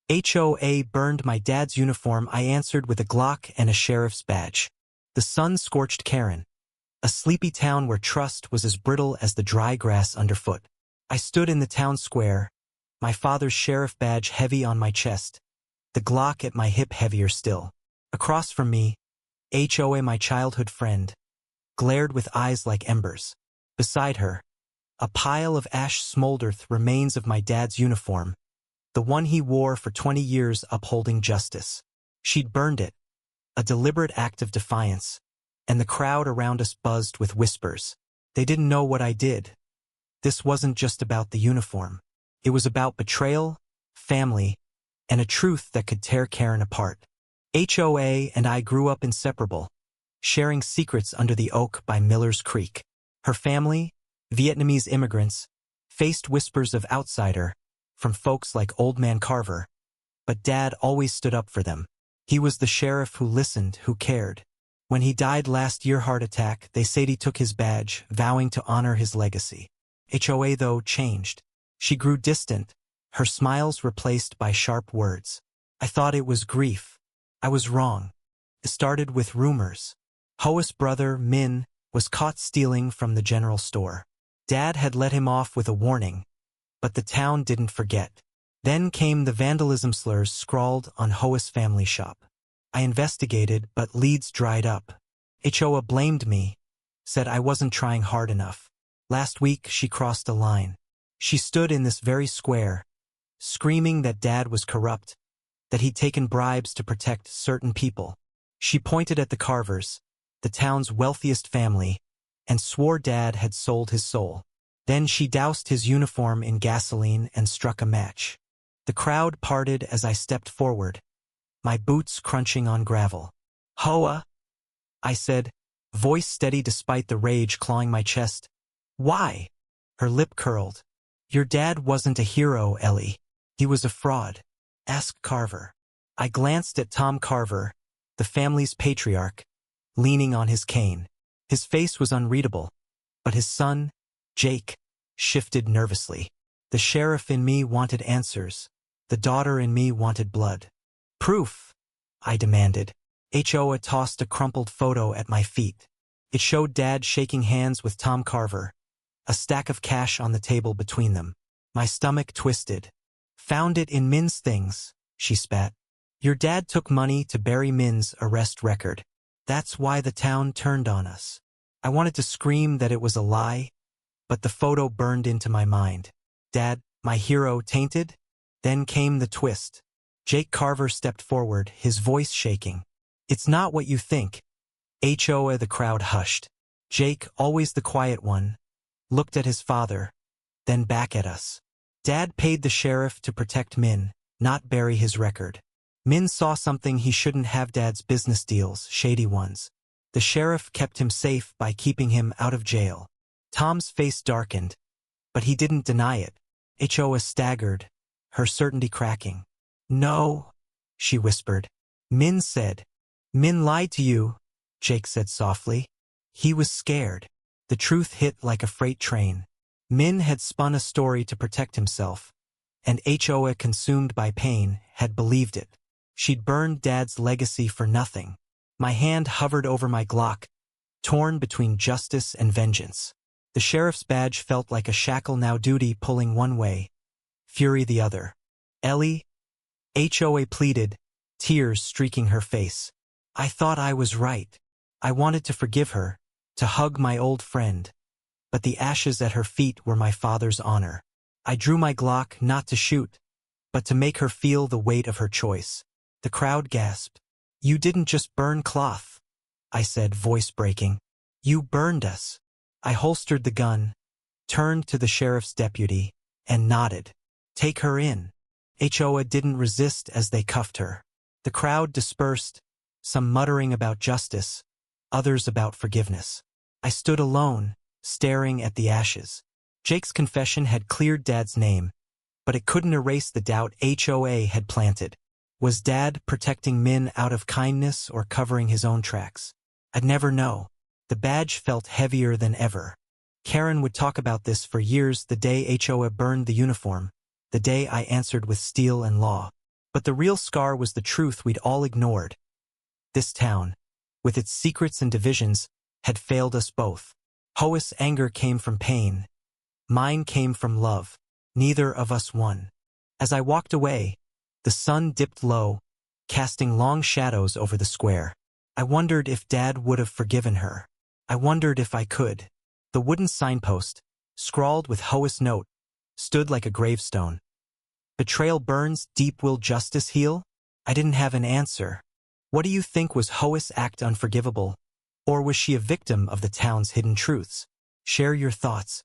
HOA burned my dad's uniform. I answered with a Glock and a sheriff's badge. The sun scorched Karen, a sleepy town where trust was as brittle as the dry grass underfoot. I stood in the town square, my father's sheriff badge heavy on my chest, the Glock at my hip heavier still. Across from me, HOA, my childhood friend, glared with eyes like embers. Beside her, a pile of ash smoldered remains of my dad's uniform, the one he wore for 20 years upholding justice. She'd burned it, a deliberate act of defiance, and the crowd around us buzzed with whispers. They didn't know what I did. This wasn't just about the uniform. It was about betrayal, family, and a truth that could tear Karen apart. HOA and I grew up inseparable, sharing secrets under the oak by Miller's Creek. Her family, Vietnamese immigrants, faced whispers of outsider from folks like Old Man Carver, but Dad always stood up for them. He was the sheriff who listened, who cared. When he died last year, heart attack, they said he took his badge, vowing to honor his legacy. HOA, though, changed. She grew distant, her smiles replaced by sharp words. I thought it was grief. I was wrong. It started with rumors. HOA's brother, Min, was caught stealing from the general store. Dad had let him off with a warning, but the town didn't forget. Then came the vandalism slurs scrawled on HOA's family shop. I investigated, but leads dried up. HOA blamed me, said I wasn't trying hard enough. Last week, she crossed a line. She stood in this very square, screaming that Dad was corrupt, that he'd taken bribes to protect certain people. She pointed at the Carvers, the town's wealthiest family, and swore Dad had sold his soul. Then she doused his uniform in gasoline and struck a match. The crowd parted as I stepped forward, my boots crunching on gravel. HOA, I said, voice steady despite the rage clawing my chest. Why? Her lip curled. Your dad wasn't a hero, Ellie. He was a fraud. Ask Carver. I glanced at Tom Carver, the family's patriarch, leaning on his cane. His face was unreadable, but his son, Jake, shifted nervously. The sheriff in me wanted answers. The daughter in me wanted blood. Proof, I demanded. HOA tossed a crumpled photo at my feet. It showed Dad shaking hands with Tom Carver, a stack of cash on the table between them. My stomach twisted. Found it in Min's things, she spat. Your dad took money to bury Min's arrest record. That's why the town turned on us. I wanted to scream that it was a lie, but the photo burned into my mind. Dad, my hero, tainted? Then came the twist. Jake Carver stepped forward, his voice shaking. It's not what you think. HOA, the crowd hushed. Jake, always the quiet one, looked at his father, then back at us. Dad paid the sheriff to protect Min, not bury his record. Min saw something he shouldn't have. Dad's business deals, shady ones. The sheriff kept him safe by keeping him out of jail. Tom's face darkened, but he didn't deny it. HOA staggered, her certainty cracking. No, she whispered. Min said. Min lied to you, Jake said softly. He was scared. The truth hit like a freight train. Min had spun a story to protect himself, and HOA, consumed by pain, had believed it. She'd burned Dad's legacy for nothing. My hand hovered over my Glock, torn between justice and vengeance. The sheriff's badge felt like a shackle, now duty pulling one way, fury the other. Ellie, HOA pleaded, tears streaking her face. I thought I was right. I wanted to forgive her, to hug my old friend. But the ashes at her feet were my father's honor. I drew my Glock not to shoot, but to make her feel the weight of her choice. The crowd gasped. You didn't just burn cloth, I said, voice breaking. You burned us. I holstered the gun, turned to the sheriff's deputy, and nodded. Take her in. HOA didn't resist as they cuffed her. The crowd dispersed, some muttering about justice, others about forgiveness. I stood alone, staring at the ashes. Jake's confession had cleared Dad's name, but it couldn't erase the doubt HOA had planted. Was Dad protecting Min out of kindness or covering his own tracks? I'd never know. The badge felt heavier than ever. Karen would talk about this for years, the day HOA burned the uniform, the day I answered with steel and law. But the real scar was the truth we'd all ignored. This town, with its secrets and divisions, had failed us both. HOA's anger came from pain. Mine came from love. Neither of us won. As I walked away, the sun dipped low, casting long shadows over the square. I wondered if Dad would have forgiven her. I wondered if I could. The wooden signpost, scrawled with HOA's note, stood like a gravestone. Betrayal burns deep, will justice heal? I didn't have an answer. What do you think, was HOA's act unforgivable? Or was she a victim of the town's hidden truths? Share your thoughts.